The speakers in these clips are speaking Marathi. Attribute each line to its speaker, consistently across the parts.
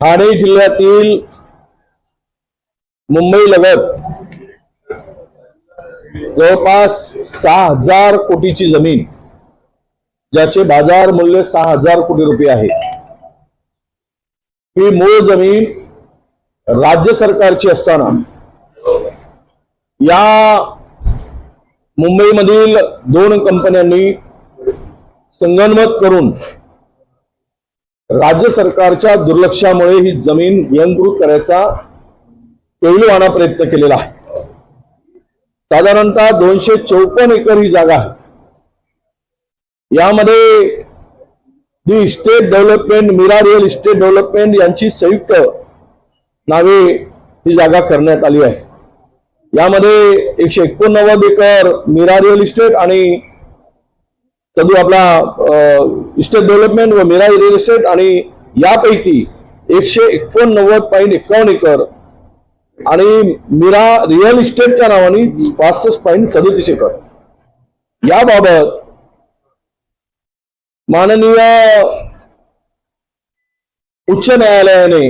Speaker 1: ठाणे जिल्ह्यातील मुंबई लगत जवळपास 6,000 कोटीची जमीन, ज्याचे बाजार मूल्य 6,000 कोटी रुपये आहे, ही मूळ जमीन राज्य सरकारची असताना या मुंबईमधील 2 कंपन्यांनी संगनमत करून राज्य सरकारच्या दुर्लक्षामुळे ही जमीन गिळंकृत करायचा पैलवाना प्रयत्न केलेला आहे। साधारणतः 254 एकर ही जागा आहे। यामध्ये the estate development, Meera real estate development यांची संयुक्त नावे ही जागा करण्यात आली आहे। यामध्ये 189 एकर मीरा रिअल इस्टेट आणि तदू आपला इस्टेट डेव्हलपमेंट व मीरा रिअल इस्टेट, आणि यापैकी 189.51 एकर आणि मीरा रिअल इस्टेटच्या नावाने 65.37 एकर। याबाबत माननीय उच्च न्यायालयाने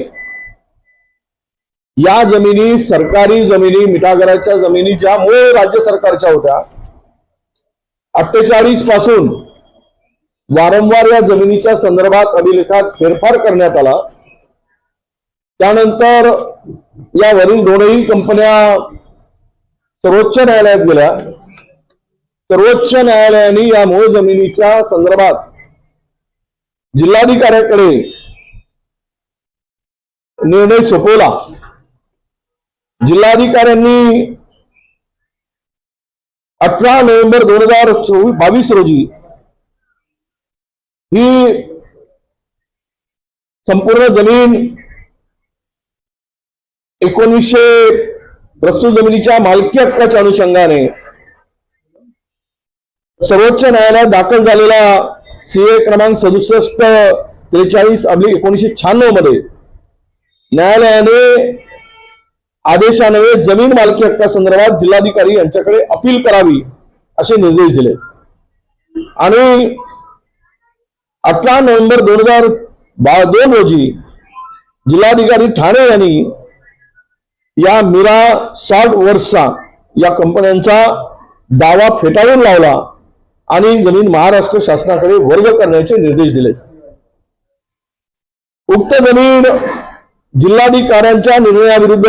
Speaker 1: या जमिनी, सरकारी जमिनी, मिठागराच्या जमिनी ज्या मूळ राज्य सरकारच्या होत्या, 48 पासून वारंवार या जमिनीच्या संदर्भात अभिलेखात फेरफार करण्यात आला। त्यानंतर यावरील 2ही कंपन्या सर्वोच्च न्यायालयात गेल्या। सर्वोच्च न्यायालयाने या मूळ जमिनीच्या संदर्भात जिल्हाधिकाऱ्याकडे निर्णय सोपवला। जिल्हाधिकाऱ्यांनी 18 नोव्हेंबर 2022 रोजी ही संपूर्ण जमीन 1900 प्रस्तुत जमिनीच्या मालकी हक्काच्या अनुषंगाने सर्वोच्च न्यायालयात दाखल झालेला सीए क्रमांक 6743/1996 मध्ये न्यायालयाने आदेशान्वये जमीन मालकी हक्कासंदर्भात जिल्हाधिकारी यांच्याकडे अपील करावी असे निर्देश दिले। आणि 18 नोव्हेंबर 2022 रोजी जिल्हाधिकारी ठाणे यांनी या मीरा सॉफ्टवर्क्सचा या कंपन्यांचा दावा फेटाळून लावला आणि जमीन महाराष्ट्र शासनाकडे वर्ग करण्याचे निर्देश दिले। उक्त जमीन जिल्हाधिकाऱ्यांच्या निर्णयाविरुद्ध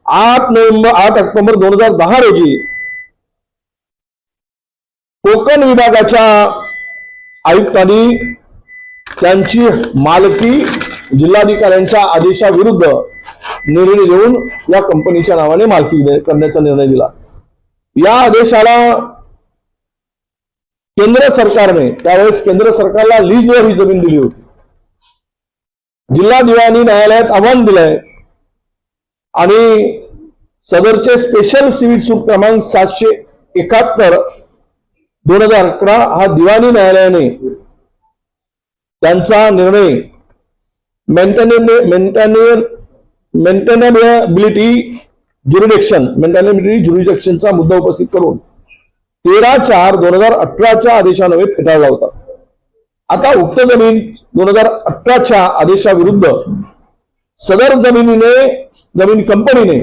Speaker 1: 8 ऑक्टोबर 2010 रोजी कोकण विभागाच्या आयुक्तांनी त्यांची मालकी जिल्हाधिकाऱ्यांच्या आदेशाविरुद्ध निर्णय देऊन या कंपनीच्या नावाने मालकी करण्याचा निर्णय दिला। या आदेशाला केंद्र सरकारने, त्यावेळेस केंद्र सरकारला लीजवर ही जमीन दिली होती। जिल्हा दिवाणी न्यायालयात आव्हान दिलंय आणि सदरचे स्पेशल सिव्हिल सूट क्रमांक 771/2011 हा दिवाणी न्यायालयाने त्यांचा निर्णय मेंटेनॅबिलिटी ज्युरिडिक्शनचा मुद्दा उपस्थित करून 13/4/2018 आदेशान्वये फेटाळला होता। आता उक्त जमीन 2018 आदेशाविरुद्ध सदर जमीन कंपनीने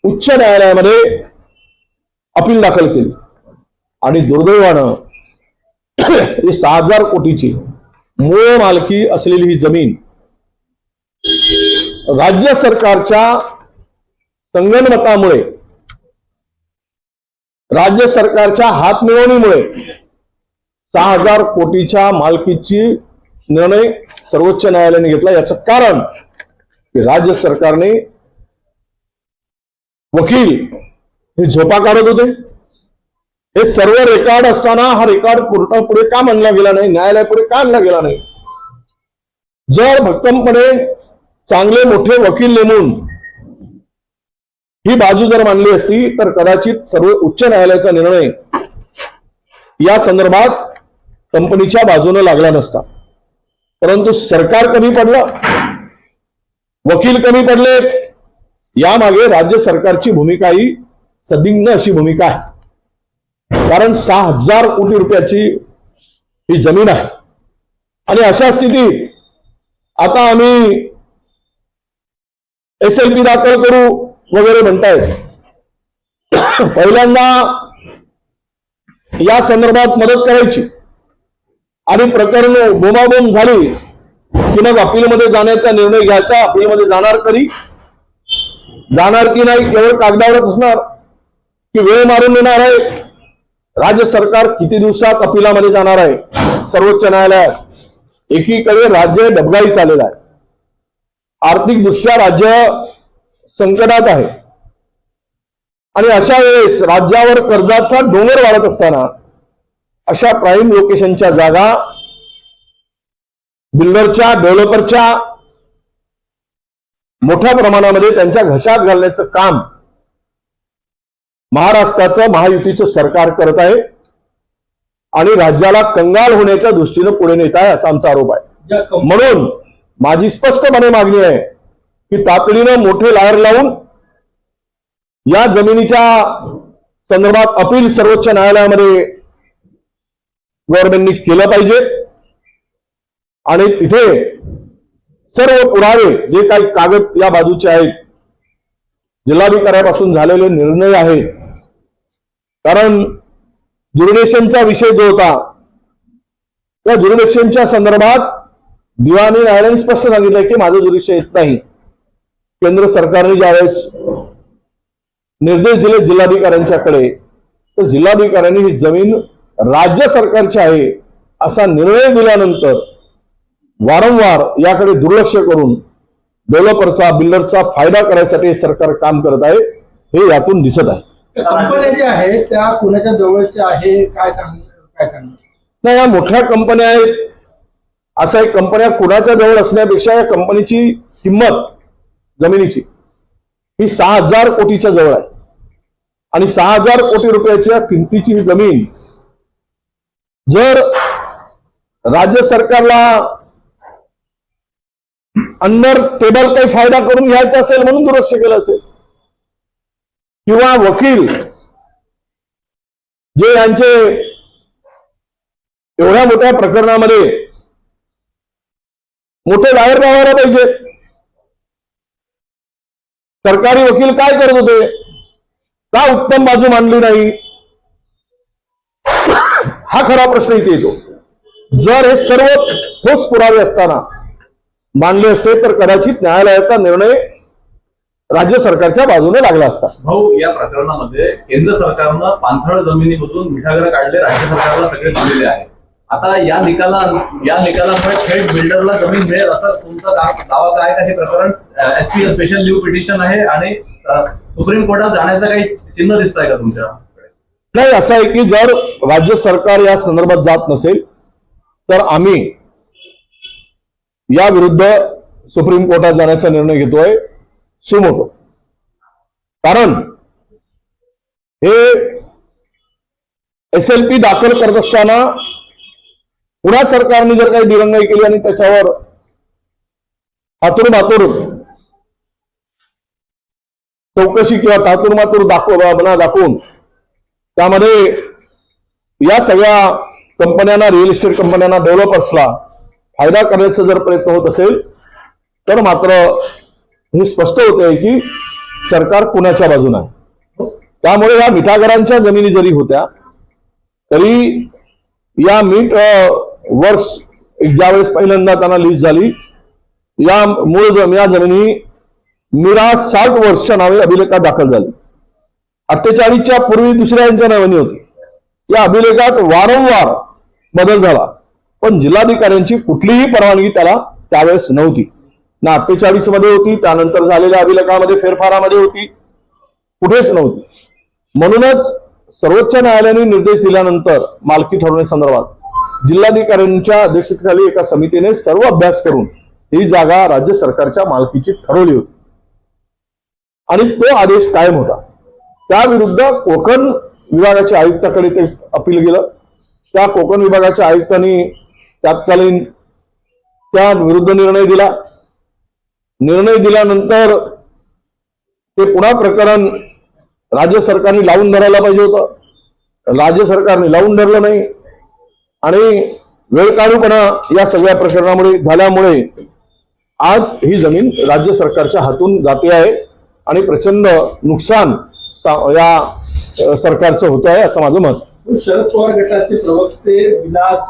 Speaker 1: उच्च न्यायालयामध्ये अपील दाखल केली आणि दुर्दैवानं 6,000 कोटीची मूळ मालकी असलेली ही जमीन राज्य सरकारच्या संगनमतामुळे, राज्य सरकारच्या हातमिळवणीमुळे 6,000 कोटीच्या मालकीची निर्णय सर्वोच्च न्यायालयाने घेतला। याचं कारण की राज्य सरकारने वकील हे झोपा काढत होते। हे सर्व रेकॉर्ड असताना हा रेकॉर्ड कोर्टापुढे का मांडला गेला नाही, न्यायालयापुढे का आणला गेला नाही? जर भक्कमपणे चांगले मोठे वकील नेमून ही बाजू जर मांडली असती तर कदाचित सर्व उच्च न्यायालयाचा निर्णय या संदर्भात कंपनीच्या बाजूने लागला नसता। परंतु सरकार कमी पडलं, वकील कमी पडले, यामागे राज्य सरकारची भूमिका ही संदिग्ध अशी भूमिका आहे। कारण 6,000 कोटी रुपयाची ही जमीन आहे. आणि अशा स्थितीत आता आम्ही SLP दाखल करू वगैरे म्हणतायत. पहिल्यांदा या संदर्भात मदत करायची आणि प्रकरण बोंबाबोंब झाली की मग अपीलमध्ये जाण्याचा निर्णय घ्यायचा. अपीलमध्ये जाणार कधी, जाणार की नाही केवळ कागदावरच असणार की वेळ मारून येणार आहे. राज्य सरकार किती दिवसात अपीलामध्ये जाणार आहे सर्वोच्च न्यायालयात. एकीकडे राज्य डबघाईस आलेलं आहे, आर्थिक दृष्ट्या राज्य संकटात आहे आणि अशा वेळेस राज्यावर कर्जाचा डोंगर वाढत असताना अशा प्राईम लोकेशनच्या जागा बिल्डरच्या, डेव्हलपरच्या मोठ्या प्रमाणामध्ये त्यांच्या घशात घालण्याचं काम महाराष्ट्राचं महायुतीचं सरकार करत आहे आणि राज्याला कंगाल होण्याच्या दृष्टीनं पुढे नेत आहे असा आमचा आरोप आहे. म्हणून माझी स्पष्टपणे मागणी आहे की तातडीनं मोठे लायर लावून या जमिनीच्या संदर्भात अपील सर्वोच्च न्यायालयामध्ये गव्हर्नमेंटनी केलं पाहिजे आणि तिथे सर्व पुरावे जे काही कागद या बाजूचे आहेत, जिल्हाधिकाऱ्यापासून झालेले निर्णय आहेत. कारण ज्युरिडिक्शनचा विषय जो होता त्या ज्युरिडिक्शनच्या संदर्भात दिवाणी न्यायालयाने स्पष्ट सांगितलं की माझं ज्युरिडिक्शन येत नाही. केंद्र सरकारने ज्यावेळेस निर्देश दिले जिल्हाधिकाऱ्यांच्याकडे तर जिल्हाधिकाऱ्यांनी ही जमीन राज्य सरकारची आहे असा निर्णय दिल्यानंतर वारंवार याकडे दुर्लक्ष करून डेव्हलपरचा, बिल्डरचा फायदा करायसाठी सरकार काम करत आहे हे यातून दिसत आहे.
Speaker 2: कंपन्या ज्या आहेत त्या कुणाच्या जवळच्या आहे काय सांगणार?
Speaker 1: नाही, या मोठ्या कंपन्या आहेत. असं एक कंपन्या कुणाच्या जवळ असण्यापेक्षा या कंपनीची किंमत जमिनीची ही 6,000 कोटीच्या जवळ आहे आणि 6,000 कोटी रुपयाच्या किमतीची ही जमीन जर राज्य सरकारला अंडर टेबल काही फायदा करून घ्यायचा असेल म्हणून दुर्लक्ष केलं असेल किंवा वकील जे यांचे एवढ्या मोठ्या प्रकरणामध्ये मोठे लायर लावायला पाहिजे. सरकारी वकील काय करत होते, का उत्तम बाजू मांडली नाही हा खरा प्रश्न इथे येतो. जर हे सर्व ठोस पुरावे असताना मांडले असते तर कदाचित न्यायालयाचा निर्णय राज्य सरकारच्या बाजूने लागला असता.
Speaker 3: भाऊ, या प्रकरणामध्ये केंद्र सरकारनं पाणथळ जमिनीमधून मिठागर काढले, राज्य सरकारला सगळे दिलेले आहे. आता या निकालामुळे थेट बिल्डरला जमीन मिळेल असं तुमचा दावा काय का? हे प्रकरण SP स्पेशल लीव्ह पिटिशन आहे आणि सुप्रीम कोर्टात जाण्याचं काही चिन्ह दिसत आहे का तुमच्याकडे?
Speaker 1: नाही, असं आहे की जर राज्य सरकार या संदर्भात जात नसेल तर आम्ही या विरुद्ध सुप्रीम कोर्टात जाण्याचा निर्णय घेतोय सुमोटो. कारण हे SLP दाखल करत असताना पुन्हा सरकारने जर काही दिरंगाई केली आणि त्याच्यावर हातूर चौकशी किंवा तातुरमातुर दाखवून त्यामध्ये या सगळ्या कंपन्यांना, रिअल इस्टेट कंपन्यांना, डेव्हलपर्सला फायदा करण्याचा जर प्रयत्न होत असेल तर मात्र हे स्पष्ट होत आहे की सरकार कुणाच्या बाजूने आहे. त्यामुळे या मिठागरांच्या जमिनी जरी होत्या तरी या मीठ वर्ष ज्यावेळेस पहिल्यांदा त्यांना लीज झाली या या जमिनी मीरा 60 वर्षच्या नावे अभिलेखात दाखल झाली. 48च्या पूर्वी दुसऱ्यांच्या नावाने होती. या अभिलेखात वारंवार बदल झाला पण जिल्हाधिकाऱ्यांची कुठलीही परवानगी त्याला त्यावेळेस नव्हती. ना 48 मध्ये होती, त्यानंतर झालेल्या अभिलेखामध्ये फेरफारामध्ये होती, कुठेच नव्हती. म्हणूनच सर्वोच्च न्यायालयाने निर्देश दिल्यानंतर मालकी ठरवण्यासंदर्भात जिल्हाधिकाऱ्यांच्या अध्यक्षतेखाली एका समितीने सर्व अभ्यास करून ही जागा राज्य सरकारच्या मालकीची ठरवली होती आणि तो आदेश कायम होता. त्याविरुद्ध कोकण विभागाच्या आयुक्ताकडे ते अपील गेलं. त्या कोकण विभागाच्या आयुक्तांनी तत्कालीन त्या विरुद्ध निर्णय दिला. निर्णय दिल्यानंतर ते पुन्हा प्रकरण राज्य सरकारने लावून धरायला पाहिजे होतं. राज्य सरकारने लावून धरलं नाही आणि वेळकाढूपणा या सगळ्या प्रकरणामुळे झाल्यामुळे आज ही जमीन राज्य सरकारच्या हातून जाते आहे आणि प्रचंड नुकसान या सरकारचं होत आहे असं माझं मत.
Speaker 2: शरद पवार गटाचे प्रवक्ते विलास